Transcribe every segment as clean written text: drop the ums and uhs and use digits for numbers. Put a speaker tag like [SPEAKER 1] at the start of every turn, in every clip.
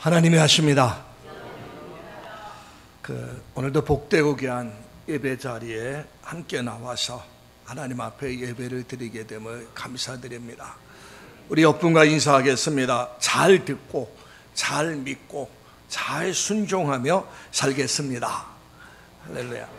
[SPEAKER 1] 하나님이 하십니다. 오늘도 복되고 귀한 예배 자리에 함께 나와서 하나님 앞에 예배를 드리게 됨을 감사드립니다. 우리 옆분과 인사하겠습니다. 잘 듣고 잘 믿고 잘 순종하며 살겠습니다. 할렐루야.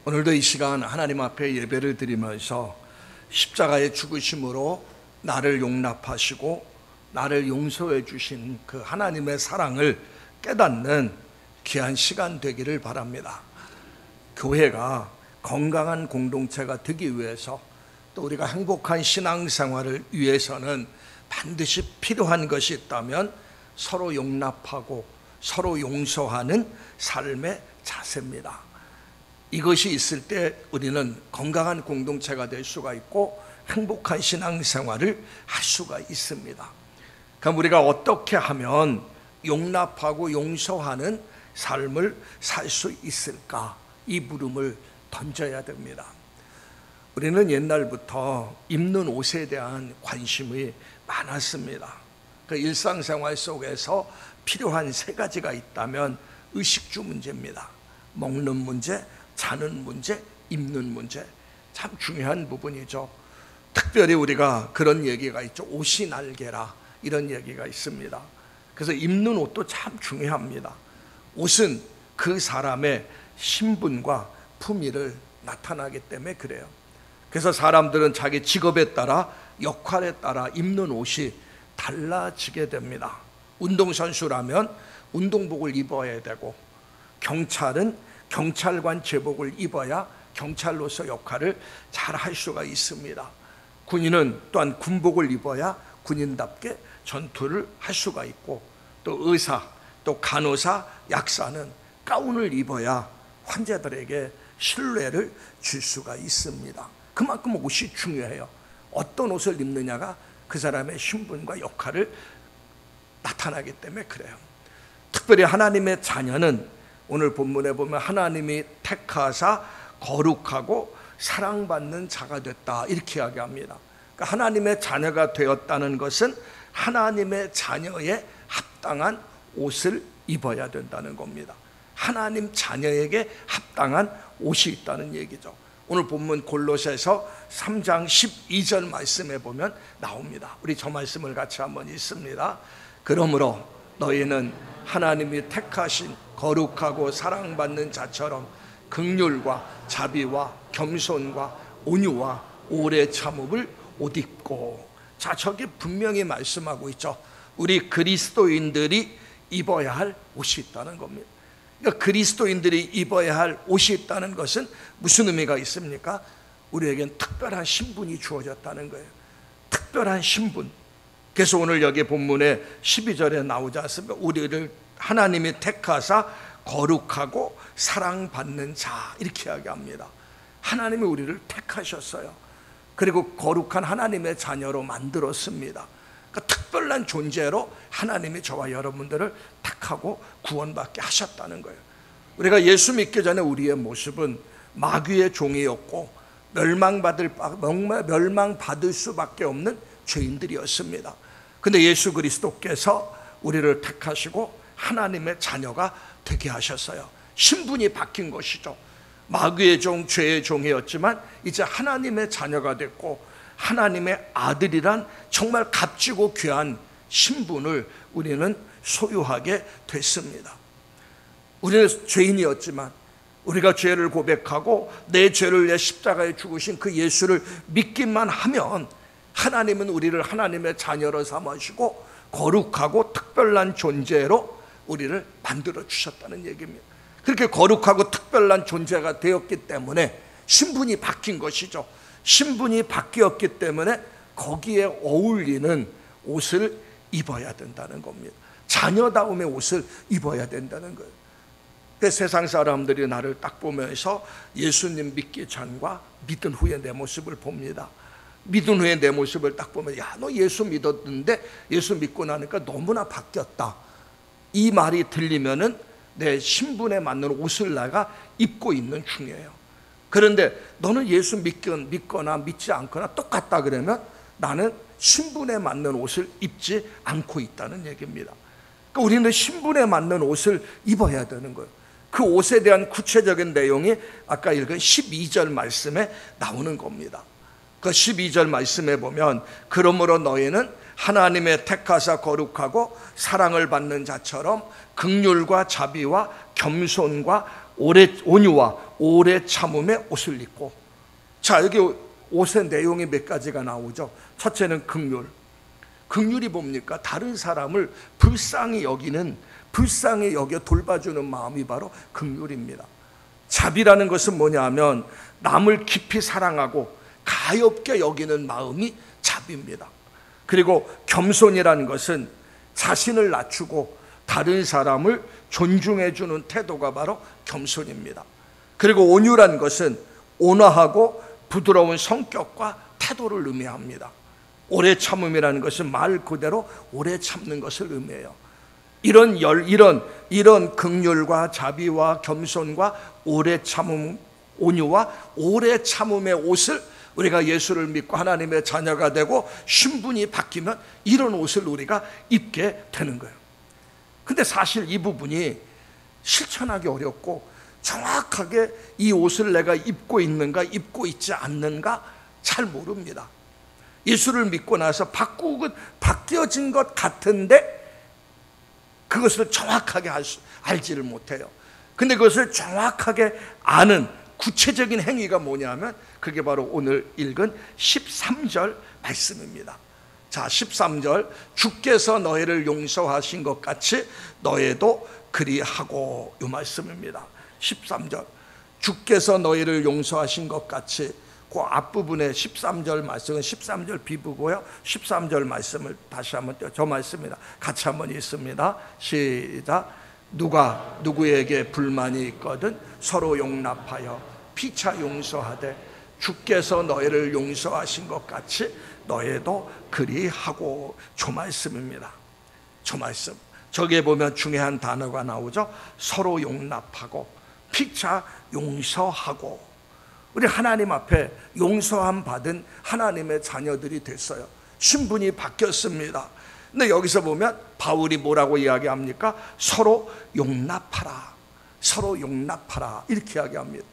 [SPEAKER 1] 오늘도 이 시간 하나님 앞에 예배를 드리면서 십자가의 죽으심으로 나를 용납하시고 나를 용서해 주신 그 하나님의 사랑을 깨닫는 귀한 시간 되기를 바랍니다. 교회가 건강한 공동체가 되기 위해서 또 우리가 행복한 신앙생활을 위해서는 반드시 필요한 것이 있다면 서로 용납하고 서로 용서하는 삶의 자세입니다. 이것이 있을 때 우리는 건강한 공동체가 될 수가 있고 행복한 신앙생활을 할 수가 있습니다. 그럼 우리가 어떻게 하면 용납하고 용서하는 삶을 살 수 있을까? 이 물음을 던져야 됩니다. 우리는 옛날부터 입는 옷에 대한 관심이 많았습니다. 그 일상생활 속에서 필요한 세 가지가 있다면 의식주 문제입니다. 먹는 문제, 자는 문제, 입는 문제. 참 중요한 부분이죠. 특별히 우리가 그런 얘기가 있죠. 옷이 날개라, 이런 얘기가 있습니다. 그래서 입는 옷도 참 중요합니다. 옷은 그 사람의 신분과 품위를 나타나기 때문에 그래요. 그래서 사람들은 자기 직업에 따라 역할에 따라 입는 옷이 달라지게 됩니다. 운동선수라면 운동복을 입어야 되고, 경찰은 경찰관 제복을 입어야 경찰로서 역할을 잘 할 수가 있습니다. 군인은 또한 군복을 입어야 군인답게 전투를 할 수가 있고, 또 의사, 또 간호사, 약사는 가운을 입어야 환자들에게 신뢰를 줄 수가 있습니다. 그만큼 옷이 중요해요. 어떤 옷을 입느냐가 그 사람의 신분과 역할을 나타나기 때문에 그래요. 특별히 하나님의 자녀는 오늘 본문에 보면 하나님이 택하사 거룩하고 사랑받는 자가 됐다, 이렇게 이야기합니다. 그러니까 하나님의 자녀가 되었다는 것은 하나님의 자녀에 합당한 옷을 입어야 된다는 겁니다. 하나님 자녀에게 합당한 옷이 있다는 얘기죠. 오늘 본문 골로새서 3장 12절 말씀에 보면 나옵니다. 우리 저 말씀을 같이 한번 읽습니다. 그러므로 너희는 하나님이 택하신 거룩하고 사랑받는 자처럼 긍휼과 자비와 겸손과 온유와 오래 참음을 옷 입고. 자, 저기 분명히 말씀하고 있죠. 우리 그리스도인들이 입어야 할 옷이 있다는 겁니다. 그러니까 그리스도인들이 입어야 할 옷이 있다는 것은 무슨 의미가 있습니까? 우리에겐 특별한 신분이 주어졌다는 거예요. 특별한 신분. 그래서 오늘 여기 본문에 12절에 나오지 않습니까? 우리를 하나님이 택하사 거룩하고 사랑받는 자, 이렇게 이야기합니다. 하나님이 우리를 택하셨어요. 그리고 거룩한 하나님의 자녀로 만들었습니다. 그러니까 특별한 존재로 하나님이 저와 여러분들을 택하고 구원받게 하셨다는 거예요. 우리가 예수 믿기 전에 우리의 모습은 마귀의 종이었고 멸망받을 수밖에 없는 죄인들이었습니다. 근데 예수 그리스도께서 우리를 택하시고 하나님의 자녀가 되게 하셨어요. 신분이 바뀐 것이죠. 마귀의 종, 죄의 종이었지만 이제 하나님의 자녀가 됐고, 하나님의 아들이란 정말 값지고 귀한 신분을 우리는 소유하게 됐습니다. 우리는 죄인이었지만 우리가 죄를 고백하고 내 죄를 위해 십자가에 죽으신 그 예수를 믿기만 하면 하나님은 우리를 하나님의 자녀로 삼으시고 거룩하고 특별한 존재로 우리를 만들어 주셨다는 얘기입니다. 그렇게 거룩하고 특별한 존재가 되었기 때문에 신분이 바뀐 것이죠. 신분이 바뀌었기 때문에 거기에 어울리는 옷을 입어야 된다는 겁니다. 자녀다움의 옷을 입어야 된다는 거예요. 세상 사람들이 나를 딱 보면서 예수님 믿기 전과 믿은 후에 내 모습을 봅니다. 믿은 후에 내 모습을 딱 보면, 야, 너 예수 믿었는데 예수 믿고 나니까 너무나 바뀌었다, 이 말이 들리면은 내 신분에 맞는 옷을 내가 입고 있는 중이에요. 그런데 너는 예수 믿거나 믿지 않거나 똑같다 그러면 나는 신분에 맞는 옷을 입지 않고 있다는 얘기입니다. 그러니까 우리는 신분에 맞는 옷을 입어야 되는 거예요. 그 옷에 대한 구체적인 내용이 아까 읽은 12절 말씀에 나오는 겁니다. 그 12절 말씀에 보면 그러므로 너희는 하나님의 택하사 거룩하고 사랑을 받는 자처럼 긍휼과 자비와 겸손과 온유와 오래 참음의 옷을 입고. 자, 여기 옷의 내용이 몇 가지가 나오죠. 첫째는 긍휼. 긍휼이 뭡니까? 다른 사람을 불쌍히 여겨 돌봐주는 마음이 바로 긍휼입니다. 자비라는 것은 뭐냐 하면 남을 깊이 사랑하고 가엾게 여기는 마음이 자비입니다. 그리고 겸손이라는 것은 자신을 낮추고 다른 사람을 존중해 주는 태도가 바로 겸손입니다. 그리고 온유란 것은 온화하고 부드러운 성격과 태도를 의미합니다. 오래 참음이라는 것은 말 그대로 오래 참는 것을 의미해요. 이런 긍휼과 자비와 겸손과 오래 참음, 온유와 오래 참음의 옷을 우리가 예수를 믿고 하나님의 자녀가 되고 신분이 바뀌면 이런 옷을 우리가 입게 되는 거예요. 근데 사실 이 부분이 실천하기 어렵고 정확하게 이 옷을 내가 입고 있는가 입고 있지 않는가 잘 모릅니다. 예수를 믿고 나서 바뀌어진 것 같은데 그것을 정확하게 알지를 못해요. 근데 그것을 정확하게 아는 구체적인 행위가 뭐냐면 그게 바로 오늘 읽은 13절 말씀입니다. 자, 13절 주께서 너희를 용서하신 것 같이 너희도 그리하고, 이 말씀입니다. 13절 주께서 너희를 용서하신 것 같이, 그 앞부분에 13절 말씀은 13절 비부고요. 13절 말씀을 다시 한번 저 말씀입니다. 같이 한번 읽습니다. 시작. 누가 누구에게 불만이 있거든 서로 용납하여 피차 용서하되 주께서 너희를 용서하신 것 같이 너희도 그리하고. 저 말씀입니다. 저 말씀. 저기에 보면 중요한 단어가 나오죠. 서로 용납하고 피차 용서하고. 우리 하나님 앞에 용서함 받은 하나님의 자녀들이 됐어요. 신분이 바뀌었습니다. 근데 여기서 보면 바울이 뭐라고 이야기합니까? 서로 용납하라. 서로 용납하라. 이렇게 이야기합니다.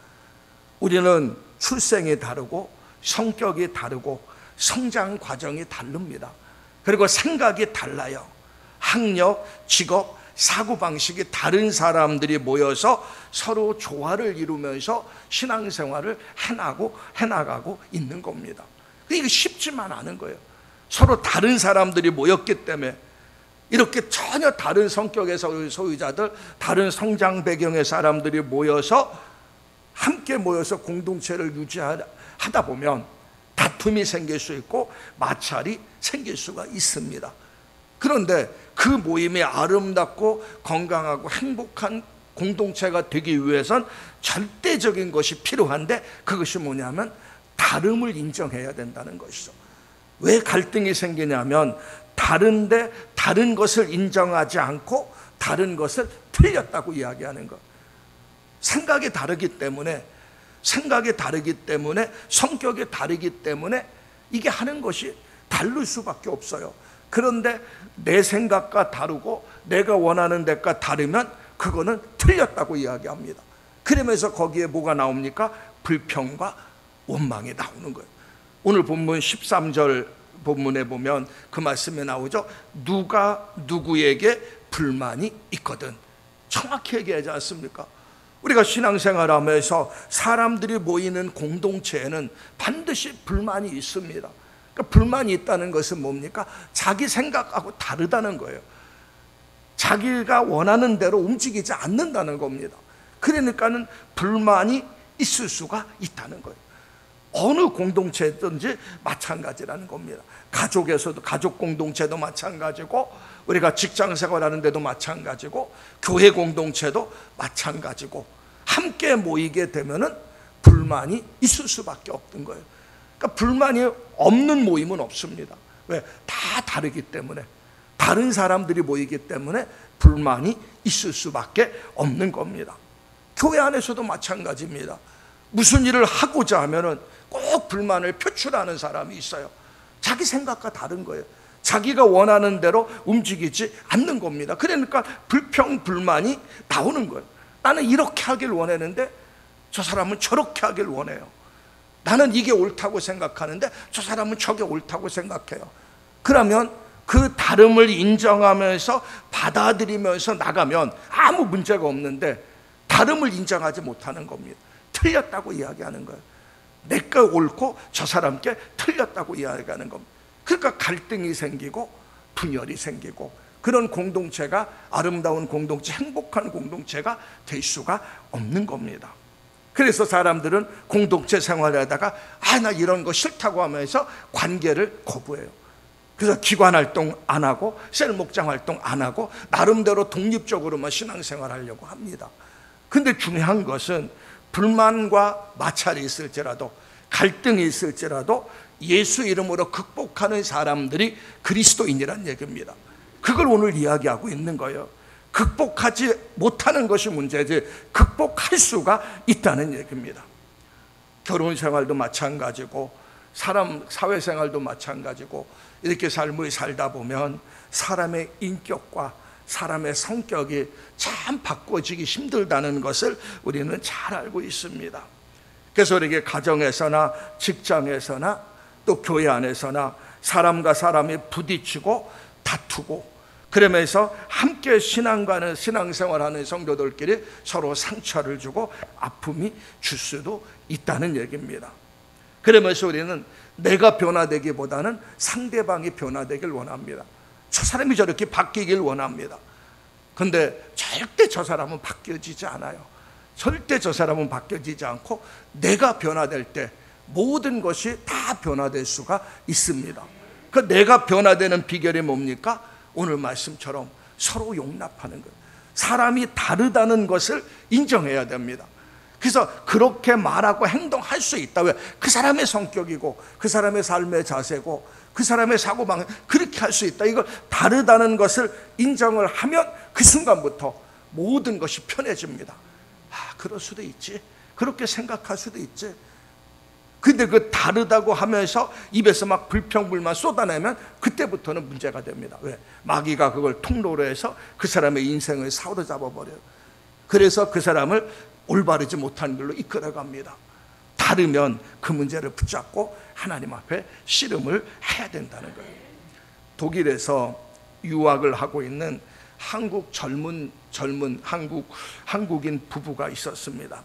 [SPEAKER 1] 우리는 출생이 다르고 성격이 다르고 성장 과정이 다릅니다. 그리고 생각이 달라요. 학력, 직업, 사고방식이 다른 사람들이 모여서 서로 조화를 이루면서 신앙생활을 해나가고 있는 겁니다. 이게 쉽지만 않은 거예요. 서로 다른 사람들이 모였기 때문에 이렇게 전혀 다른 성격의 소유자들, 다른 성장 배경의 사람들이 함께 모여서 공동체를 유지하다 보면 다툼이 생길 수 있고 마찰이 생길 수가 있습니다. 그런데 그 모임이 아름답고 건강하고 행복한 공동체가 되기 위해선 절대적인 것이 필요한데 그것이 뭐냐면 다름을 인정해야 된다는 것이죠. 왜 갈등이 생기냐면 다른데 다른 것을 인정하지 않고 다른 것을 틀렸다고 이야기하는 것. 생각이 다르기 때문에 성격이 다르기 때문에 이게 하는 것이 다를 수밖에 없어요. 그런데 내 생각과 다르고 내가 원하는 데가 다르면 그거는 틀렸다고 이야기합니다. 그러면서 거기에 뭐가 나옵니까? 불평과 원망이 나오는 거예요. 오늘 본문 13절 본문에 보면 그 말씀에 나오죠. 누가 누구에게 불만이 있거든. 정확히 얘기하지 않습니까? 우리가 신앙생활하면서 사람들이 모이는 공동체에는 반드시 불만이 있습니다. 그러니까 불만이 있다는 것은 뭡니까? 자기 생각하고 다르다는 거예요. 자기가 원하는 대로 움직이지 않는다는 겁니다. 그러니까는 불만이 있을 수가 있다는 거예요. 어느 공동체든지 마찬가지라는 겁니다. 가족에서도, 가족 공동체도 마찬가지고, 우리가 직장 생활하는 데도 마찬가지고, 교회 공동체도 마찬가지고, 함께 모이게 되면은 불만이 있을 수밖에 없는 거예요. 그러니까 불만이 없는 모임은 없습니다. 왜? 다 다르기 때문에, 다른 사람들이 모이기 때문에 불만이 있을 수밖에 없는 겁니다. 교회 안에서도 마찬가지입니다. 무슨 일을 하고자 하면은 꼭 불만을 표출하는 사람이 있어요. 자기 생각과 다른 거예요. 자기가 원하는 대로 움직이지 않는 겁니다. 그러니까 불평, 불만이 나오는 거예요. 나는 이렇게 하길 원했는데 저 사람은 저렇게 하길 원해요. 나는 이게 옳다고 생각하는데 저 사람은 저게 옳다고 생각해요. 그러면 그 다름을 인정하면서 받아들이면서 나가면 아무 문제가 없는데, 다름을 인정하지 못하는 겁니다. 틀렸다고 이야기하는 거예요. 내가 옳고 저 사람께 틀렸다고 이야기하는 겁니다. 그러니까 갈등이 생기고 분열이 생기고, 그런 공동체가 아름다운 공동체, 행복한 공동체가 될 수가 없는 겁니다. 그래서 사람들은 공동체 생활하다가 나 이런 거 싫다고 하면서 관계를 거부해요. 그래서 기관활동 안 하고 셀 목장 활동 안 하고 나름대로 독립적으로만 신앙생활하려고 합니다. 근데 중요한 것은 불만과 마찰이 있을지라도, 갈등이 있을지라도 예수 이름으로 극복하는 사람들이 그리스도인이란 얘기입니다. 그걸 오늘 이야기하고 있는 거예요. 극복하지 못하는 것이 문제지 극복할 수가 있다는 얘기입니다. 결혼 생활도 마찬가지고 사회생활도 마찬가지고, 이렇게 삶을 살다 보면 사람의 인격과 사람의 성격이 참 바꿔지기 힘들다는 것을 우리는 잘 알고 있습니다. 그래서 우리에게 가정에서나 직장에서나 또 교회 안에서나 사람과 사람이 부딪히고 다투고, 그러면서 함께 신앙생활하는 성도들끼리 서로 상처를 주고 아픔이 줄 수도 있다는 얘기입니다. 그러면서 우리는 내가 변화되기보다는 상대방이 변화되길 원합니다. 저 사람이 저렇게 바뀌길 원합니다. 근데 절대 저 사람은 바뀌어지지 않아요. 절대 저 사람은 바뀌어지지 않고 내가 변화될 때 모든 것이 다 변화될 수가 있습니다. 그 내가 변화되는 비결이 뭡니까? 오늘 말씀처럼 서로 용납하는 거예요. 사람이 다르다는 것을 인정해야 됩니다. 그래서 그렇게 말하고 행동할 수 있다. 왜? 그 사람의 성격이고 그 사람의 삶의 자세고 그 사람의 사고방식, 그렇게 할 수 있다. 이걸 다르다는 것을 인정을 하면 그 순간부터 모든 것이 편해집니다. 그럴 수도 있지, 그렇게 생각할 수도 있지. 근데 그 다르다고 하면서 입에서 막 불평불만 쏟아내면 그때부터는 문제가 됩니다. 왜? 마귀가 그걸 통로로 해서 그 사람의 인생을 사로잡아 버려요. 그래서 그 사람을 올바르지 못한 길로 이끌어갑니다. 다르면 그 문제를 붙잡고 하나님 앞에 씨름을 해야 된다는 거예요. 독일에서 유학을 하고 있는 젊은 한국인 부부가 있었습니다.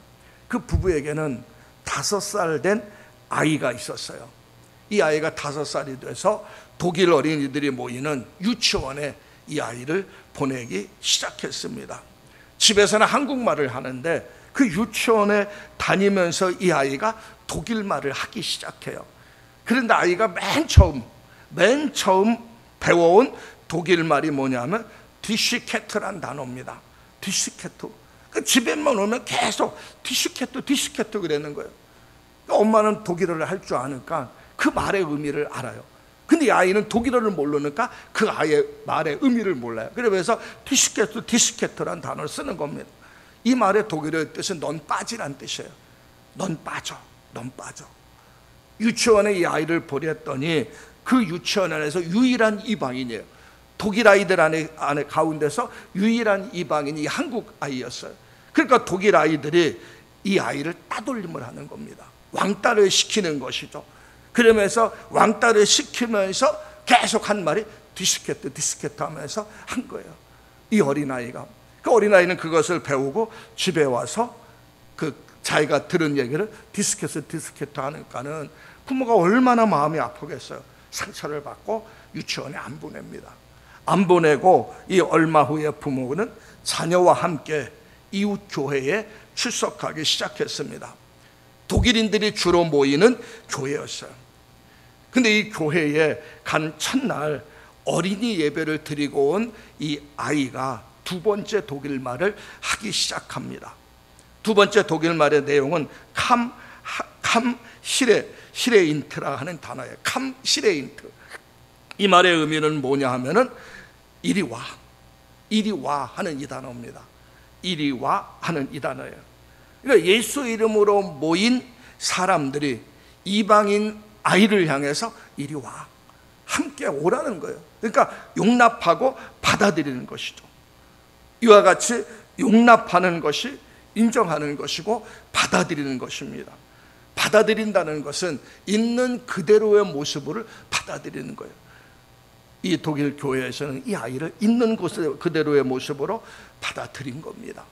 [SPEAKER 1] 그 부부에게는 5살 된 아이가 있었어요. 이 아이가 5살이 돼서 독일 어린이들이 모이는 유치원에 이 아이를 보내기 시작했습니다. 집에서는 한국말을 하는데 그 유치원에 다니면서 이 아이가 독일말을 하기 시작해요. 그런데 아이가 맨 처음 배워온 독일말이 뭐냐면 디시케트란 단어입니다. 디시케트. 집에만 오면 계속 디시케트 그러는 거예요. 엄마는 독일어를 할 줄 아니까 그 말의 의미를 알아요. 근데 이 아이는 독일어를 모르니까 그 아이의 말의 의미를 몰라요. 그래서 디시케트란 단어를 쓰는 겁니다. 이 말의 독일어의 뜻은 넌 빠지란 뜻이에요. 넌 빠져. 유치원에 이 아이를 보냈더니 그 유치원 안에서 유일한 이방인이에요. 독일 아이들 안에 가운데서 유일한 이방인이 한국 아이였어요. 그러니까 독일 아이들이 이 아이를 따돌림을 하는 겁니다. 왕따를 시키는 것이죠. 그러면서 왕따를 시키면서 계속 한 말이 디스케트 하면서 한 거예요. 이 어린아이가. 그 어린아이는 그것을 배우고 집에 와서 그 자기가 들은 얘기를 디스케트 하니까는 부모가 얼마나 마음이 아프겠어요. 상처를 받고 유치원에 안 보냅니다. 안 보내고 이 얼마 후에 부모는 자녀와 함께 이웃 교회에 출석하기 시작했습니다. 독일인들이 주로 모이는 교회였어요. 근데 이 교회에 간 첫날 어린이 예배를 드리고 온 이 아이가 두 번째 독일말을 하기 시작합니다. 두 번째 독일말의 내용은 시레인트라 하는 단어예요. 시레인트. 이 말의 의미는 뭐냐 하면은 이리 와 하는 이 단어입니다. 이리 와 하는 이 단어예요. 그러니까 예수 이름으로 모인 사람들이 이방인 아이를 향해서 이리 와, 함께 오라는 거예요. 그러니까 용납하고 받아들이는 것이죠. 이와 같이 용납하는 것이 인정하는 것이고 받아들이는 것입니다. 받아들인다는 것은 있는 그대로의 모습을 받아들이는 거예요. 이 독일 교회에서는 이 아이를 있는 그대로의 모습으로 받아들인 겁니다.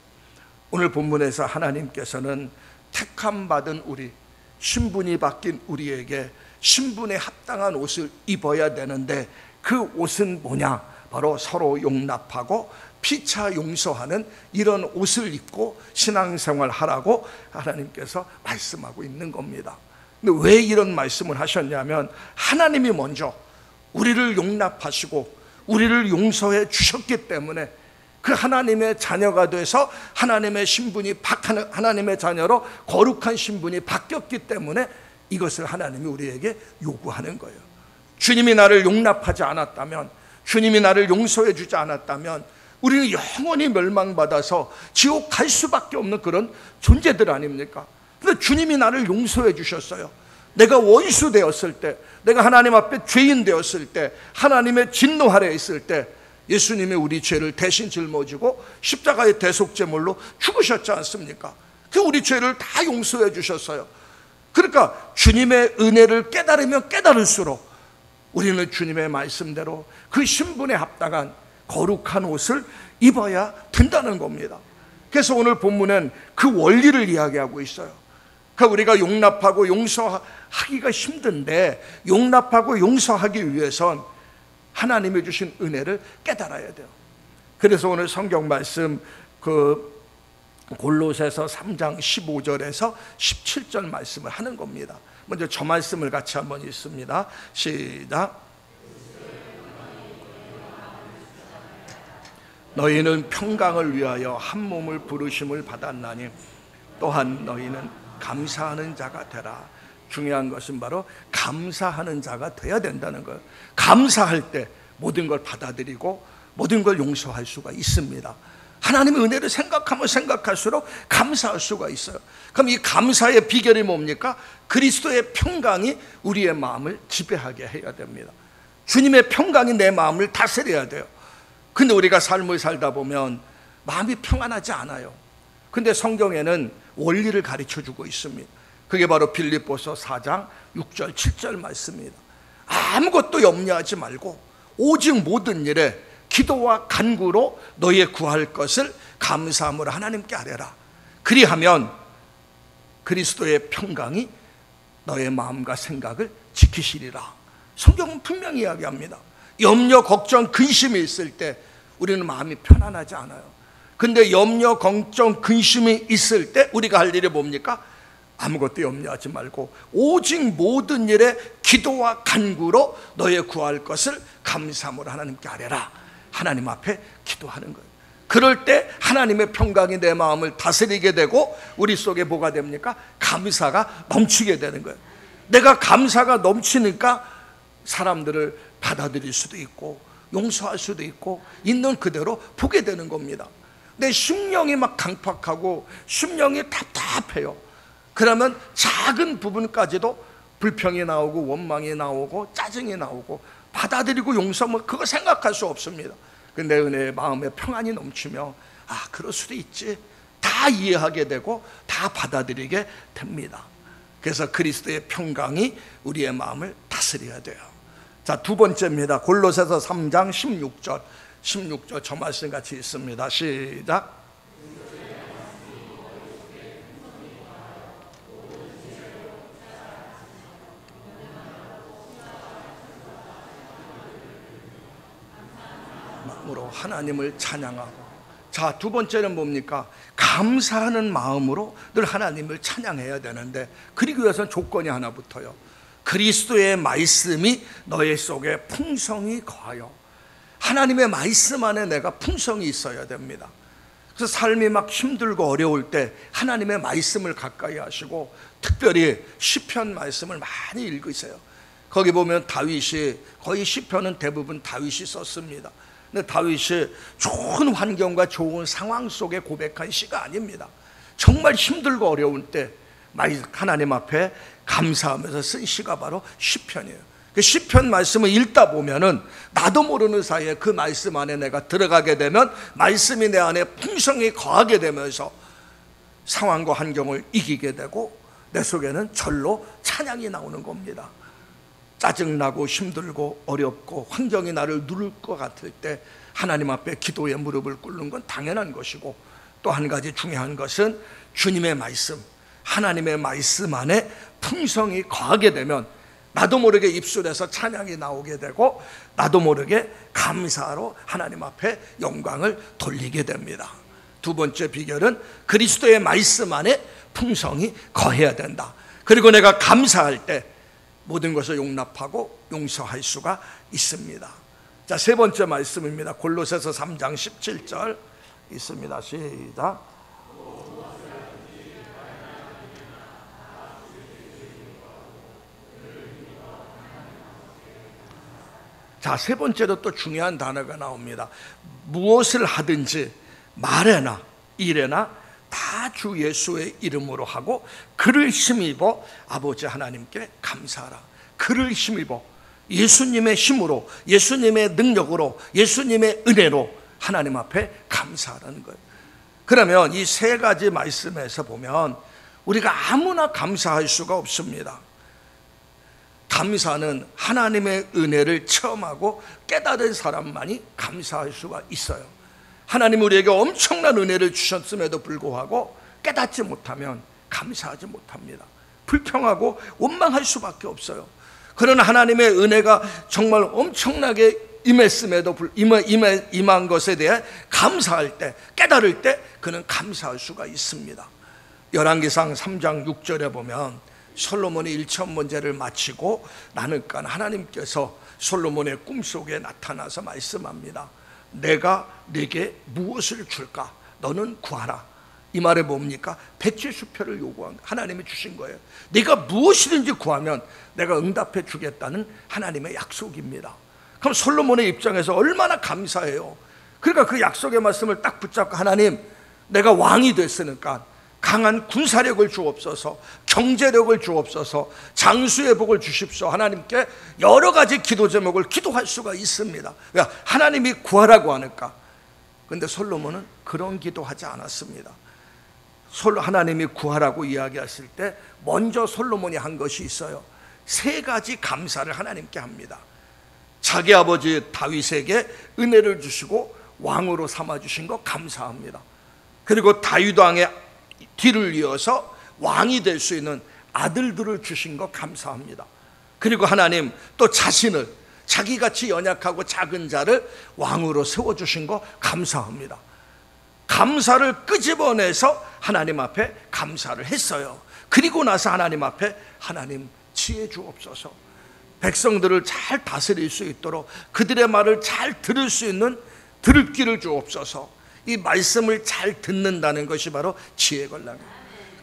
[SPEAKER 1] 오늘 본문에서 하나님께서는 택함 받은 우리, 신분이 바뀐 우리에게 신분에 합당한 옷을 입어야 되는데 그 옷은 뭐냐? 바로 서로 용납하고 피차 용서하는 이런 옷을 입고 신앙생활 하라고 하나님께서 말씀하고 있는 겁니다. 근데 왜 이런 말씀을 하셨냐면 하나님이 먼저 우리를 용납하시고 우리를 용서해 주셨기 때문에 그 하나님의 자녀가 돼서 하나님의 신분이 하나님의 자녀로 거룩한 신분이 바뀌었기 때문에 이것을 하나님이 우리에게 요구하는 거예요. 주님이 나를 용납하지 않았다면, 주님이 나를 용서해 주지 않았다면 우리는 영원히 멸망받아서 지옥 갈 수밖에 없는 그런 존재들 아닙니까? 근데 주님이 나를 용서해 주셨어요. 내가 원수 되었을 때, 내가 하나님 앞에 죄인 되었을 때, 하나님의 진노 아래에 있을 때 예수님이 우리 죄를 대신 짊어지고 십자가의 대속제물로 죽으셨지 않습니까? 그 우리 죄를 다 용서해 주셨어요. 그러니까 주님의 은혜를 깨달으면 깨달을수록 우리는 주님의 말씀대로 그 신분에 합당한 거룩한 옷을 입어야 된다는 겁니다. 그래서 오늘 본문은 그 원리를 이야기하고 있어요. 그러니까 우리가 용납하고 용서하기가 힘든데 용납하고 용서하기 위해선 하나님이 주신 은혜를 깨달아야 돼요. 그래서 오늘 성경 말씀 골로새서 3장 15절에서 17절 말씀을 하는 겁니다. 먼저 저 말씀을 같이 한번 읽습니다. 시작. 너희는 평강을 위하여 한 몸을 부르심을 받았나니 또한 너희는 감사하는 자가 되라. 중요한 것은 바로 감사하는 자가 돼야 된다는 거예요. 감사할 때 모든 걸 받아들이고 모든 걸 용서할 수가 있습니다. 하나님의 은혜를 생각하면 생각할수록 감사할 수가 있어요. 그럼 이 감사의 비결이 뭡니까? 그리스도의 평강이 우리의 마음을 지배하게 해야 됩니다. 주님의 평강이 내 마음을 다스려야 돼요. 근데 우리가 삶을 살다 보면 마음이 평안하지 않아요. 근데 성경에는 원리를 가르쳐주고 있습니다. 그게 바로 빌립보서 4장 6절 7절 말씀입니다. 아무것도 염려하지 말고 오직 모든 일에 기도와 간구로 너희의 구할 것을 감사함으로 하나님께 아뢰라. 그리하면 그리스도의 평강이 너의 마음과 생각을 지키시리라. 성경은 분명히 이야기합니다. 염려, 걱정, 근심이 있을 때 우리는 마음이 편안하지 않아요. 근데 염려, 걱정, 근심이 있을 때 우리가 할 일이 뭡니까? 아무것도 염려하지 말고 오직 모든 일에 기도와 간구로 너의 구할 것을 감사함으로 하나님께 아뢰라. 하나님 앞에 기도하는 거예요. 그럴 때 하나님의 평강이 내 마음을 다스리게 되고 우리 속에 뭐가 됩니까? 감사가 넘치게 되는 거예요. 내가 감사가 넘치니까 사람들을 받아들일 수도 있고 용서할 수도 있고 있는 그대로 보게 되는 겁니다. 내 심령이 막 강팍하고 심령이 답답해요. 그러면 작은 부분까지도 불평이 나오고 원망이 나오고 짜증이 나오고 받아들이고 용서하면 그거 생각할 수 없습니다. 근데 은혜의 마음에 평안이 넘치며 그럴 수도 있지, 다 이해하게 되고 다 받아들이게 됩니다. 그래서 그리스도의 평강이 우리의 마음을 다스려야 돼요. 자, 두 번째입니다. 골로새서 3장 16절 저 말씀 같이 있습니다. 시작. 마음으로 하나님을 찬양하고. 자, 두 번째는 뭡니까? 감사하는 마음으로 늘 하나님을 찬양해야 되는데 그러기 위해서는 조건이 하나 붙어요. 그리스도의 말씀이 너의 속에 풍성히 거하여. 하나님의 말씀 안에 내가 풍성이 있어야 됩니다. 그래서 삶이 막 힘들고 어려울 때 하나님의 말씀을 가까이 하시고 특별히 시편 말씀을 많이 읽으세요. 거기 보면 다윗이, 거의 시편은 대부분 다윗이 썼습니다. 근데 다윗이 좋은 환경과 좋은 상황 속에 고백한 시가 아닙니다. 정말 힘들고 어려울 때 하나님 앞에 감사하면서 쓴 시가 바로 시편이에요. 그 시편 말씀을 읽다 보면은 나도 모르는 사이에 그 말씀 안에 내가 들어가게 되면 말씀이 내 안에 풍성히 거하게 되면서 상황과 환경을 이기게 되고 내 속에는 절로 찬양이 나오는 겁니다. 짜증나고 힘들고 어렵고 환경이 나를 누를 것 같을 때 하나님 앞에 기도의 무릎을 꿇는 건 당연한 것이고, 또 한 가지 중요한 것은 주님의 말씀, 하나님의 말씀 안에 풍성이 거하게 되면 나도 모르게 입술에서 찬양이 나오게 되고 나도 모르게 감사로 하나님 앞에 영광을 돌리게 됩니다. 두 번째 비결은 그리스도의 말씀 안에 풍성이 거해야 된다. 그리고 내가 감사할 때 모든 것을 용납하고 용서할 수가 있습니다. 자, 세 번째 말씀입니다. 골로새서 3장 17절 있습니다. 시작. 자, 세 번째로 또 중요한 단어가 나옵니다. 무엇을 하든지 말에나 일에나 다 주 예수의 이름으로 하고 그를 힘입어 아버지 하나님께 감사하라. 그를 힘입어 예수님의 힘으로, 예수님의 능력으로, 예수님의 은혜로 하나님 앞에 감사하라는 거예요. 그러면 이 세 가지 말씀에서 보면 우리가 아무나 감사할 수가 없습니다. 감사는 하나님의 은혜를 체험하고 깨달은 사람만이 감사할 수가 있어요. 하나님 우리에게 엄청난 은혜를 주셨음에도 불구하고 깨닫지 못하면 감사하지 못합니다. 불평하고 원망할 수밖에 없어요. 그러나 하나님의 은혜가 정말 엄청나게 임한 것에 대해 감사할 때, 깨달을 때 그는 감사할 수가 있습니다. 열왕기상 3장 6절에 보면 솔로몬이 1,000번제를 마치고 나니까 하나님께서 솔로몬의 꿈속에 나타나서 말씀합니다. 내가 네게 무엇을 줄까? 너는 구하라. 이 말에 뭡니까? 170표를 요구한 하나님이 주신 거예요. 네가 무엇이든지 구하면 내가 응답해 주겠다는 하나님의 약속입니다. 그럼 솔로몬의 입장에서 얼마나 감사해요. 그러니까 그 약속의 말씀을 딱 붙잡고, 하나님 내가 왕이 됐으니까 강한 군사력을 주옵소서, 경제력을 주옵소서, 장수의 복을 주십시오. 하나님께 여러 가지 기도 제목을 기도할 수가 있습니다. 왜? 하나님이 구하라고 하니까. 그런데 솔로몬은 그런 기도하지 않았습니다. 하나님이 구하라고 이야기했을 때 먼저 솔로몬이 한 것이 있어요. 세 가지 감사를 하나님께 합니다. 자기 아버지 다윗에게 은혜를 주시고 왕으로 삼아주신 거 감사합니다. 그리고 다윗 왕의 뒤를 이어서 왕이 될 수 있는 아들들을 주신 거 감사합니다. 그리고 하나님 또 자신을, 자기같이 연약하고 작은 자를 왕으로 세워주신 거 감사합니다. 감사를 끄집어내서 하나님 앞에 감사를 했어요. 그리고 나서 하나님 앞에, 하나님 지혜 주옵소서, 백성들을 잘 다스릴 수 있도록 그들의 말을 잘 들을 수 있는 들을 귀를 주옵소서. 이 말씀을 잘 듣는다는 것이 바로 지혜 걸락이에요.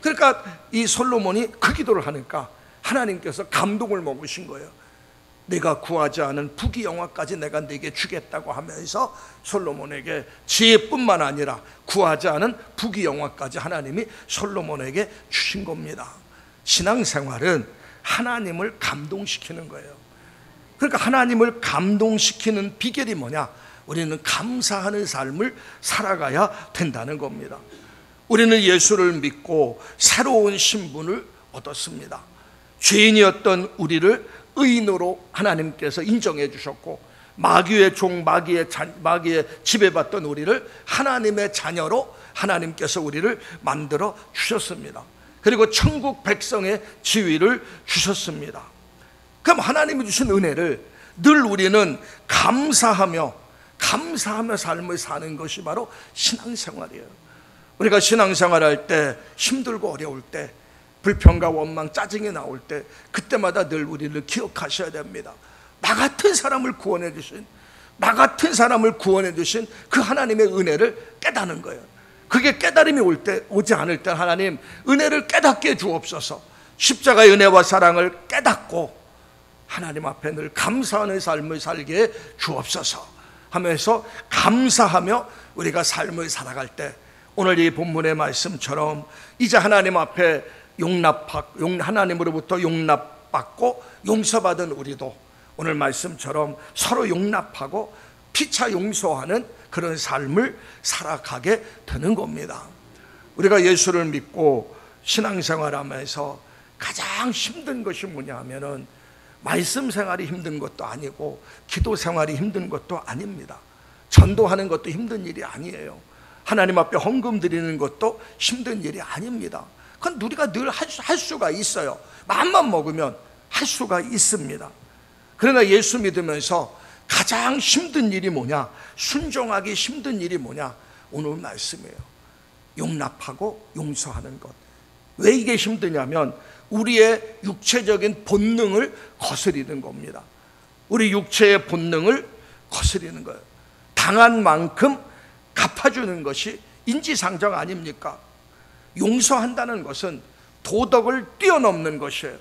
[SPEAKER 1] 그러니까 이 솔로몬이 그 기도를 하니까 하나님께서 감동을 먹으신 거예요. 내가 구하지 않은 부귀영화까지 내가 네게 주겠다고 하면서 솔로몬에게 지혜뿐만 아니라 구하지 않은 부귀영화까지 하나님이 솔로몬에게 주신 겁니다. 신앙생활은 하나님을 감동시키는 거예요. 그러니까 하나님을 감동시키는 비결이 뭐냐? 우리는 감사하는 삶을 살아가야 된다는 겁니다. 우리는 예수를 믿고 새로운 신분을 얻었습니다. 죄인이었던 우리를 의인으로 하나님께서 인정해 주셨고, 마귀의 종, 마귀의 지배받던 우리를 하나님의 자녀로 하나님께서 우리를 만들어 주셨습니다. 그리고 천국 백성의 지위를 주셨습니다. 그럼 하나님이 주신 은혜를 늘 우리는 감사하며 삶을 사는 것이 바로 신앙생활이에요. 우리가 신앙생활할 때 힘들고 어려울 때, 불평과 원망, 짜증이 나올 때, 그때마다 늘 우리를 기억하셔야 됩니다. 나 같은 사람을 구원해 주신 그 하나님의 은혜를 깨닫는 거예요. 그게 깨달음이 오지 않을 때 하나님 은혜를 깨닫게 해 주옵소서. 십자가의 은혜와 사랑을 깨닫고 하나님 앞에 늘 감사하는 삶을 살게 해 주옵소서 하면서 감사하며 우리가 삶을 살아갈 때 오늘 이 본문의 말씀처럼 이제 하나님 앞에 하나님으로부터 용납받고 용서받은 우리도 오늘 말씀처럼 서로 용납하고 피차 용서하는 그런 삶을 살아가게 되는 겁니다. 우리가 예수를 믿고 신앙생활하면서 가장 힘든 것이 뭐냐 하면은 말씀 생활이 힘든 것도 아니고 기도 생활이 힘든 것도 아닙니다. 전도하는 것도 힘든 일이 아니에요. 하나님 앞에 헌금 드리는 것도 힘든 일이 아닙니다. 그건 우리가 늘 할 수가 있어요. 마음만 먹으면 할 수가 있습니다. 그러나 예수 믿으면서 가장 힘든 일이 뭐냐? 순종하기 힘든 일이 뭐냐? 오늘 말씀이에요. 용납하고 용서하는 것. 왜 이게 힘드냐면 우리의 육체적인 본능을 거스리는 겁니다. 우리 육체의 본능을 거스리는 거예요. 당한 만큼 갚아주는 것이 인지상정 아닙니까? 용서한다는 것은 도덕을 뛰어넘는 것이에요.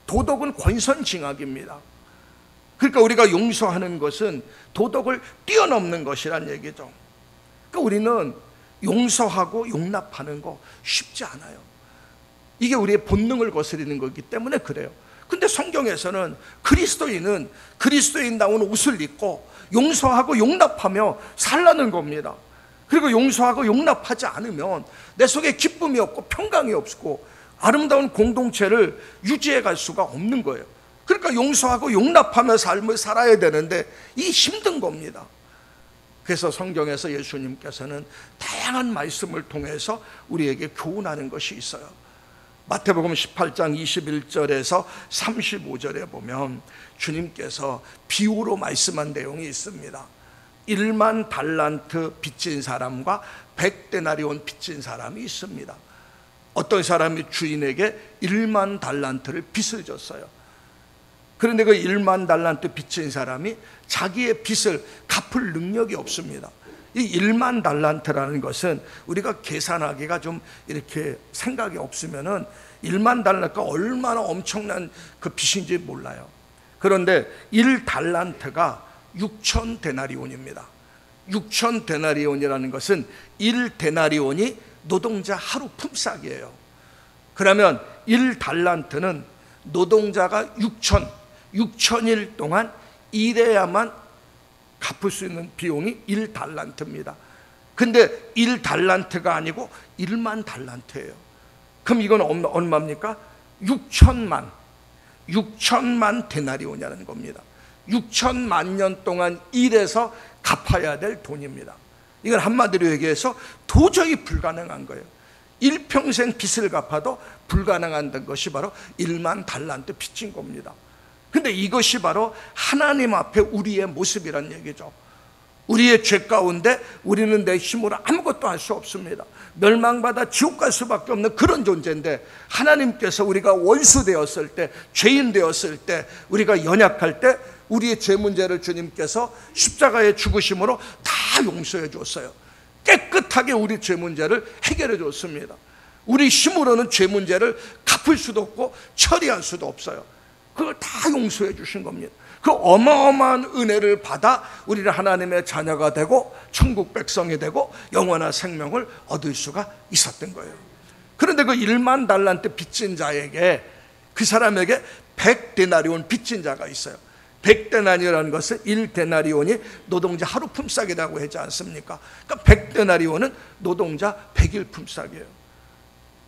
[SPEAKER 1] 도덕은 권선징악입니다. 그러니까 우리가 용서하는 것은 도덕을 뛰어넘는 것이란 얘기죠. 그러니까 우리는 용서하고 용납하는 거 쉽지 않아요. 이게 우리의 본능을 거스리는 거기 때문에 그래요. 근데 성경에서는 그리스도인다운 옷을 입고 용서하고 용납하며 살라는 겁니다. 그리고 용서하고 용납하지 않으면 내 속에 기쁨이 없고 평강이 없고 아름다운 공동체를 유지해 갈 수가 없는 거예요. 그러니까 용서하고 용납하며 삶을 살아야 되는데 이 힘든 겁니다. 그래서 성경에서 예수님께서는 다양한 말씀을 통해서 우리에게 교훈하는 것이 있어요. 마태복음 18장 21절에서 35절에 보면 주님께서 비유로 말씀한 내용이 있습니다. 1만 달란트 빚진 사람과 100데나리온 빚진 사람이 있습니다. 어떤 사람이 주인에게 1만 달란트를 빚을 졌어요. 그런데 그 1만 달란트 빚진 사람이 자기의 빚을 갚을 능력이 없습니다. 이 1만 달란트라는 것은 우리가 계산하기가 좀 이렇게 생각이 없으면은 1만 달란트가 얼마나 엄청난 그 빚인지 몰라요. 그런데 1달란트가 6,000데나리온입니다. 6,000데나리온이라는 것은 1데나리온이 노동자 하루 품삯이에요. 그러면 1달란트는 노동자가 6,000일 동안 일해야만 갚을 수 있는 비용이 1달란트입니다. 근데 1달란트가 아니고 1만 달란트예요. 그럼 이건 얼마입니까? 6천만 데나리온이라는 겁니다. 6천만 년 동안 일해서 갚아야 될 돈입니다. 이건 한마디로 얘기해서 도저히 불가능한 거예요. 일평생 빚을 갚아도 불가능한 것이 바로 1만 달란트 빚진 겁니다. 근데 이것이 바로 하나님 앞에 우리의 모습이란 얘기죠. 우리의 죄 가운데 우리는 내 힘으로 아무것도 할 수 없습니다. 멸망받아 지옥 갈 수밖에 없는 그런 존재인데 하나님께서 우리가 원수 되었을 때, 죄인 되었을 때, 우리가 연약할 때 우리의 죄 문제를 주님께서 십자가의 죽으심으로 다 용서해 줬어요. 깨끗하게 우리 죄 문제를 해결해 줬습니다. 우리 힘으로는 죄 문제를 갚을 수도 없고 처리할 수도 없어요. 그걸 다 용서해 주신 겁니다. 그 어마어마한 은혜를 받아 우리는 하나님의 자녀가 되고 천국 백성이 되고 영원한 생명을 얻을 수가 있었던 거예요. 그런데 그 1만 달란트 빚진 자에게, 그 사람에게 100데나리온 빚진 자가 있어요. 100데나리온이라는 것은 1데나리온이 노동자 하루 품삯이라고 하지 않습니까? 그러니까 100데나리온은 노동자 100일 품삯이에요.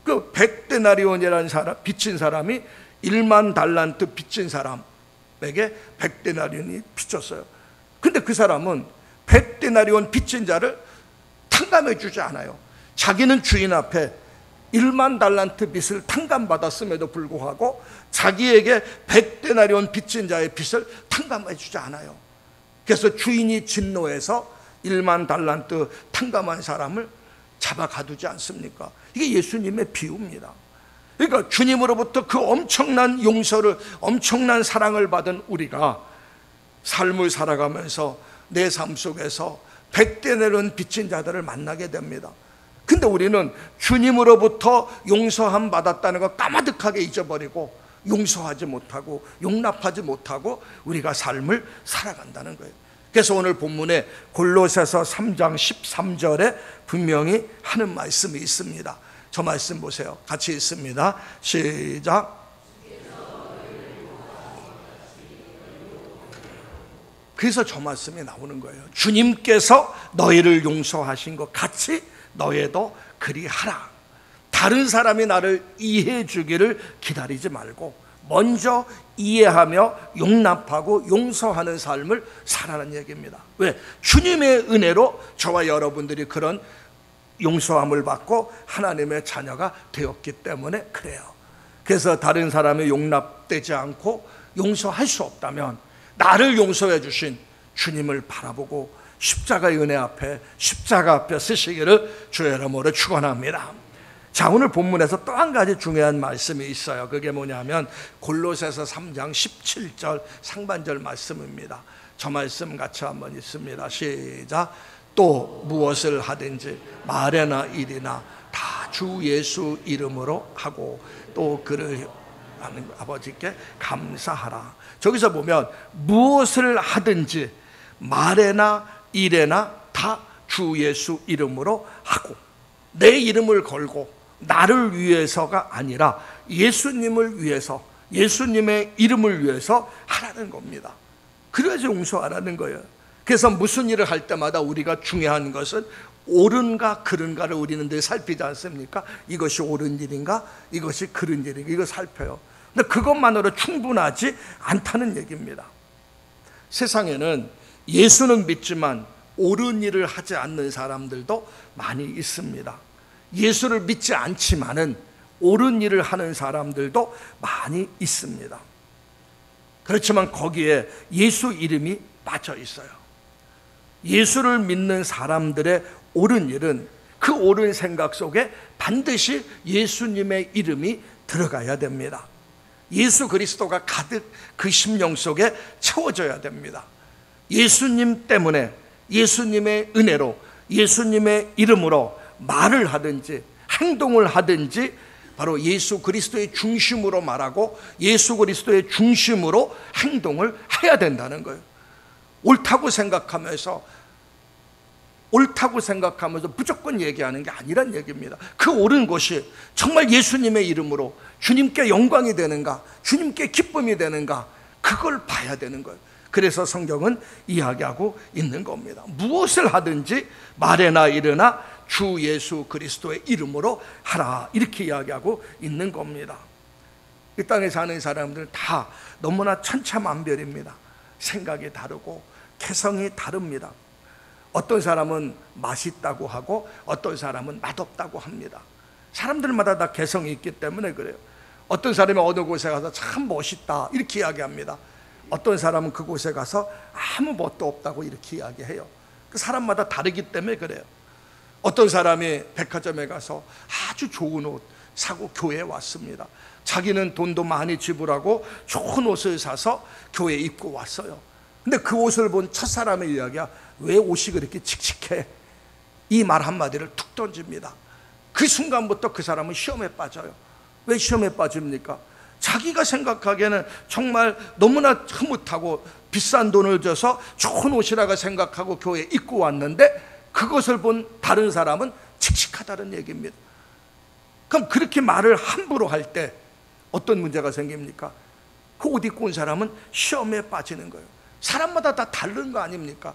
[SPEAKER 1] 그 100데나리온이라는 사람, 빚진 사람이 1만 달란트 빚진 사람에게 100데나리온이 빚졌어요. 근데 그 사람은 100데나리온 빚진 자를 탕감해 주지 않아요. 자기는 주인 앞에 1만 달란트 빚을 탕감받았음에도 불구하고 자기에게 100데나리온 빚진 자의 빚을 탕감해 주지 않아요. 그래서 주인이 진노해서 1만 달란트 탕감한 사람을 잡아 가두지 않습니까? 이게 예수님의 비유입니다. 그러니까 주님으로부터 그 엄청난 용서를, 엄청난 사랑을 받은 우리가 삶을 살아가면서 내 삶 속에서 100데나리온 빚진 자들을 만나게 됩니다. 근데 우리는 주님으로부터 용서함 받았다는 걸 까마득하게 잊어버리고 용서하지 못하고 용납하지 못하고 우리가 삶을 살아간다는 거예요. 그래서 오늘 본문에 골로새서 3장 13절에 분명히 하는 말씀이 있습니다. 저 말씀 보세요. 같이 읽습니다. 시작. 그래서 저 말씀이 나오는 거예요. 주님께서 너희를 용서하신 것 같이 너희도 그리하라. 다른 사람이 나를 이해해 주기를 기다리지 말고 먼저 이해하며 용납하고 용서하는 삶을 살아라는 얘기입니다. 왜? 주님의 은혜로 저와 여러분들이 그런 용서함을 받고 하나님의 자녀가 되었기 때문에 그래요. 그래서 다른 사람이 용납되지 않고 용서할 수 없다면 나를 용서해 주신 주님을 바라보고 십자가의 은혜 앞에, 십자가 앞에 서시기를 주의 이름으로 축원합니다. 자, 오늘 본문에서 또 한 가지 중요한 말씀이 있어요. 그게 뭐냐면 골로새서 3장 17절 상반절 말씀입니다. 저 말씀 같이 한번 읽습니다. 시작. 또 무엇을 하든지 말이나 일이나 다 주 예수 이름으로 하고 또 그를 하는 아버지께 감사하라. 저기서 보면 무엇을 하든지 말에나 일에나 다 주 예수 이름으로 하고, 내 이름을 걸고 나를 위해서가 아니라 예수님을 위해서, 예수님의 이름을 위해서 하라는 겁니다. 그래야지 용서하라는 거예요. 그래서 무슨 일을 할 때마다 우리가 중요한 것은 옳은가 그른가를 우리는 늘 살피지 않습니까? 이것이 옳은 일인가 이것이 그른 일인가 이거 살펴요. 근데 그것만으로 충분하지 않다는 얘기입니다. 세상에는 예수는 믿지만 옳은 일을 하지 않는 사람들도 많이 있습니다. 예수를 믿지 않지만은 옳은 일을 하는 사람들도 많이 있습니다. 그렇지만 거기에 예수 이름이 빠져 있어요. 예수를 믿는 사람들의 옳은 일은 그 옳은 생각 속에 반드시 예수님의 이름이 들어가야 됩니다. 예수 그리스도가 가득 그 심령 속에 채워져야 됩니다. 예수님 때문에, 예수님의 은혜로, 예수님의 이름으로 말을 하든지 행동을 하든지 바로 예수 그리스도의 중심으로 말하고 예수 그리스도의 중심으로 행동을 해야 된다는 거예요. 옳다고 생각하면서 무조건 얘기하는 게 아니란 얘기입니다. 그 옳은 것이 정말 예수님의 이름으로 주님께 영광이 되는가, 주님께 기쁨이 되는가, 그걸 봐야 되는 거예요. 그래서 성경은 이야기하고 있는 겁니다. 무엇을 하든지 말에나 일에나 주 예수 그리스도의 이름으로 하라, 이렇게 이야기하고 있는 겁니다. 이 땅에 사는 사람들은 다 너무나 천차만별입니다. 생각이 다르고 개성이 다릅니다. 어떤 사람은 맛있다고 하고 어떤 사람은 맛없다고 합니다. 사람들마다 다 개성이 있기 때문에 그래요. 어떤 사람이 어느 곳에 가서 참 멋있다 이렇게 이야기합니다. 어떤 사람은 그곳에 가서 아무 멋도 없다고 이렇게 이야기해요. 그 사람마다 다르기 때문에 그래요. 어떤 사람이 백화점에 가서 아주 좋은 옷 사고 교회에 왔습니다. 자기는 돈도 많이 지불하고 좋은 옷을 사서 교회에 입고 왔어요. 근데 그 옷을 본 첫사람의 이야기야, 왜 옷이 그렇게 칙칙해? 이 말 한마디를 툭 던집니다. 그 순간부터 그 사람은 시험에 빠져요. 왜 시험에 빠집니까? 자기가 생각하기에는 정말 너무나 흐뭇하고 비싼 돈을 줘서 좋은 옷이라고 생각하고 교회에 입고 왔는데 그것을 본 다른 사람은 칙칙하다는 얘기입니다. 그럼 그렇게 말을 함부로 할 때 어떤 문제가 생깁니까? 그 옷 입고 온 사람은 시험에 빠지는 거예요. 사람마다 다 다른 거 아닙니까?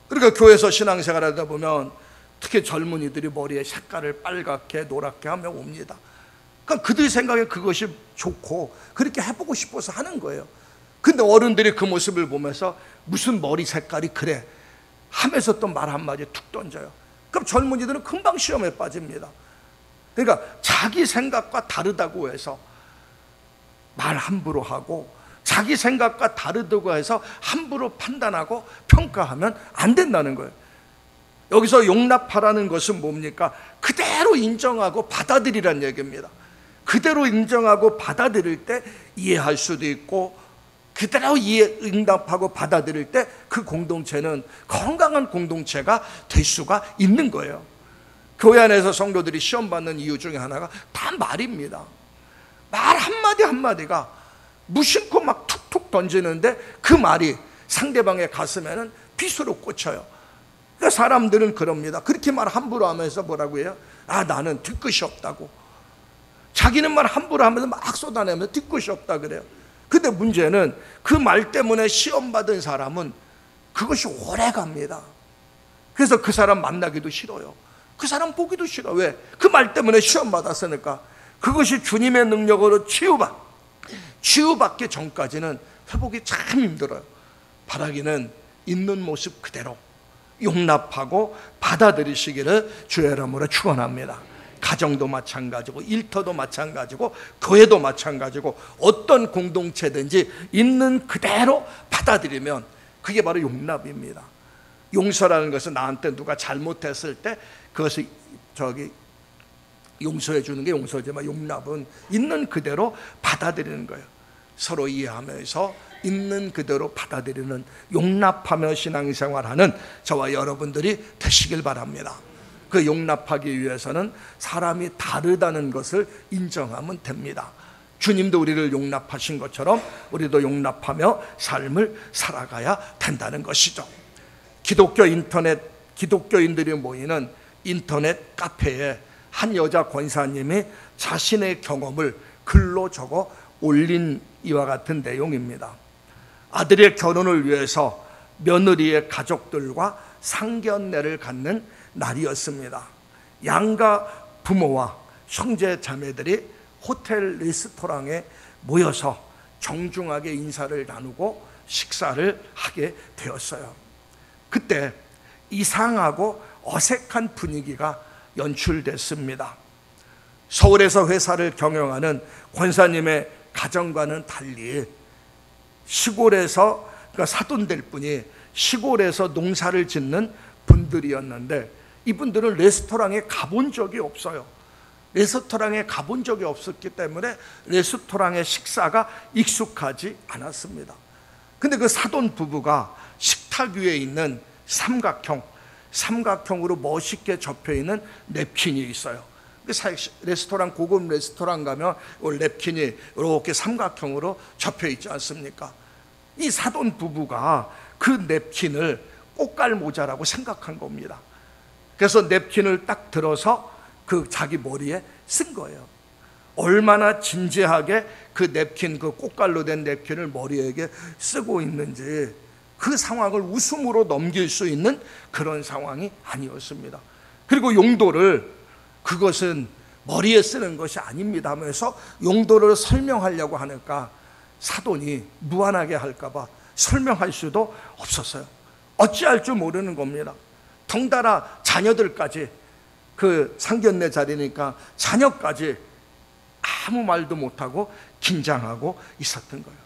[SPEAKER 1] 그러니까 교회에서 신앙생활 하다 보면 특히 젊은이들이 머리에 색깔을 빨갛게 노랗게 하며 옵니다. 그러니까 그들 생각에 그것이 좋고 그렇게 해보고 싶어서 하는 거예요. 근데 어른들이 그 모습을 보면서 무슨 머리 색깔이 그래 하면서 또 말 한마디 툭 던져요. 그럼 젊은이들은 금방 시험에 빠집니다. 그러니까 자기 생각과 다르다고 해서 말 함부로 하고 자기 생각과 다르다고 해서 함부로 판단하고 평가하면 안 된다는 거예요. 여기서 용납하라는 것은 뭡니까? 그대로 인정하고 받아들이라는 얘기입니다. 그대로 인정하고 받아들일 때 이해할 수도 있고 그대로 응답하고 받아들일 때 그 공동체는 건강한 공동체가 될 수가 있는 거예요. 교회 안에서 성도들이 시험 받는 이유 중에 하나가 다 말입니다. 말 한마디 한마디가 무심코 막 툭툭 던지는데 그 말이 상대방의 가슴에는 빗으로 꽂혀요. 그러니까 사람들은 그럽니다. 그렇게 말 함부로 하면서 뭐라고 해요? 아, 나는 뒤끝이 없다고. 자기는 말 함부로 하면서 막 쏟아내면서 뒤끝이 없다 그래요. 근데 문제는 그 말 때문에 시험 받은 사람은 그것이 오래 갑니다. 그래서 그 사람 만나기도 싫어요. 그 사람 보기도 싫어. 왜? 그 말 때문에 시험 받았으니까. 그것이 주님의 능력으로 치유받기 전까지는 회복이 참 힘들어요. 바라기는 있는 모습 그대로 용납하고 받아들이시기를 주의 이름으로 축원합니다. 가정도 마찬가지고 일터도 마찬가지고 교회도 마찬가지고 어떤 공동체든지 있는 그대로 받아들이면 그게 바로 용납입니다. 용서라는 것은 나한테 누가 잘못했을 때 그것을 용서해 주는 게 용서지만, 용납은 있는 그대로 받아들이는 거예요. 서로 이해하면서 있는 그대로 받아들이는, 용납하며 신앙생활하는 저와 여러분들이 되시길 바랍니다. 그 용납하기 위해서는 사람이 다르다는 것을 인정하면 됩니다. 주님도 우리를 용납하신 것처럼 우리도 용납하며 삶을 살아가야 된다는 것이죠. 기독교인들이 모이는 인터넷 카페에 한 여자 권사님이 자신의 경험을 글로 적어 올린 이와 같은 내용입니다. 아들의 결혼을 위해서 며느리의 가족들과 상견례를 갖는 날이었습니다. 양가 부모와 형제 자매들이 호텔 레스토랑에 모여서 정중하게 인사를 나누고 식사를 하게 되었어요. 그때 이상하고 어색한 분위기가 연출됐습니다. 서울에서 회사를 경영하는 권사님의 가정과는 달리 시골에서, 그러니까 사돈될 분이 시골에서 농사를 짓는 분들이었는데, 이분들은 레스토랑에 가본 적이 없어요. 레스토랑에 가본 적이 없었기 때문에 레스토랑의 식사가 익숙하지 않았습니다. 근데 그 사돈 부부가 식탁 위에 있는 삼각형으로 멋있게 접혀있는 냅킨이 있어요. 레스토랑, 고급 레스토랑 가면 냅킨이 이렇게 삼각형으로 접혀있지 않습니까? 이 사돈 부부가 그 냅킨을 꽃갈모자라고 생각한 겁니다. 그래서 냅킨을 딱 들어서 그 자기 머리에 쓴 거예요. 얼마나 진지하게 그 냅킨, 그 꽃갈로 된 냅킨을 머리에 쓰고 있는지, 그 상황을 웃음으로 넘길 수 있는 그런 상황이 아니었습니다. 그리고 용도를, 그것은 머리에 쓰는 것이 아닙니다 하면서 용도를 설명하려고 하니까 사돈이 무안하게 할까봐 설명할 수도 없었어요. 어찌할 줄 모르는 겁니다. 덩달아 자녀들까지, 그 상견례 자리니까 자녀까지 아무 말도 못하고 긴장하고 있었던 거예요.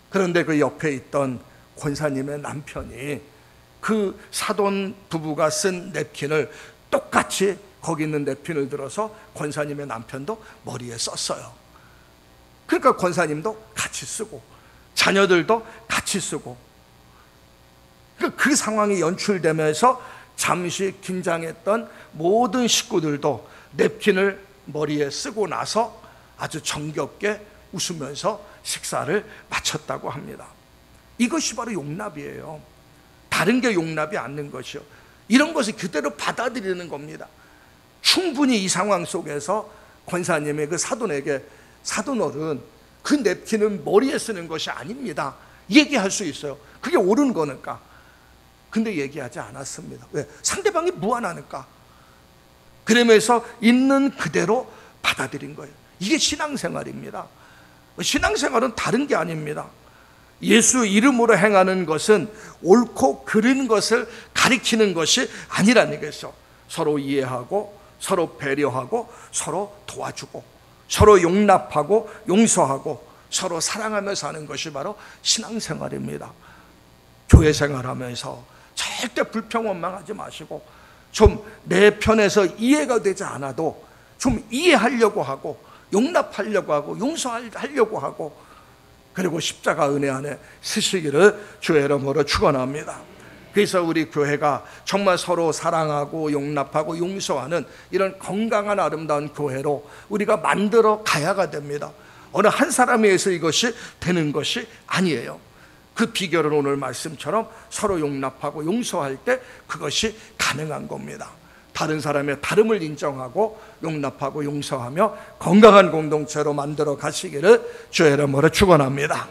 [SPEAKER 1] 그런데 그 옆에 있던 권사님의 남편이 그 사돈 부부가 쓴 냅킨을 똑같이 거기 있는 냅킨을 들어서 권사님의 남편도 머리에 썼어요. 그러니까 권사님도 같이 쓰고 자녀들도 같이 쓰고, 그 상황이 연출되면서 잠시 긴장했던 모든 식구들도 냅킨을 머리에 쓰고 나서 아주 정겹게 웃으면서 식사를 마쳤다고 합니다. 이것이 바로 용납이에요. 다른 게 용납이 않는 것이요. 이런 것을 그대로 받아들이는 겁니다. 충분히 이 상황 속에서 권사님의 그 사돈에게, 사돈어른, 그 냅킨은 머리에 쓰는 것이 아닙니다, 얘기할 수 있어요. 그게 옳은 거니까. 근데 얘기하지 않았습니다. 왜? 상대방이 무안하니까. 그러면서 있는 그대로 받아들인 거예요. 이게 신앙생활입니다. 신앙생활은 다른 게 아닙니다. 예수 이름으로 행하는 것은 옳고 그른 것을 가리키는 것이 아니라는 것이죠. 서로 이해하고 서로 배려하고 서로 도와주고 서로 용납하고 용서하고 서로 사랑하며 사는 것이 바로 신앙생활입니다. 교회 생활하면서 절대 불평원망하지 마시고, 좀 내 편에서 이해가 되지 않아도 좀 이해하려고 하고 용납하려고 하고 용서하려고 하고, 그리고 십자가 은혜 안에 쓰시기를 주의 이름으로 축원합니다. 그래서 우리 교회가 정말 서로 사랑하고 용납하고 용서하는 이런 건강한 아름다운 교회로 우리가 만들어 가야가 됩니다. 어느 한 사람에 의해서 이것이 되는 것이 아니에요. 그 비결은 오늘 말씀처럼 서로 용납하고 용서할 때 그것이 가능한 겁니다. 다른 사람의 다름을 인정하고 용납하고 용서하며 건강한 공동체로 만들어 가시기를 주의 이름으로 축원합니다.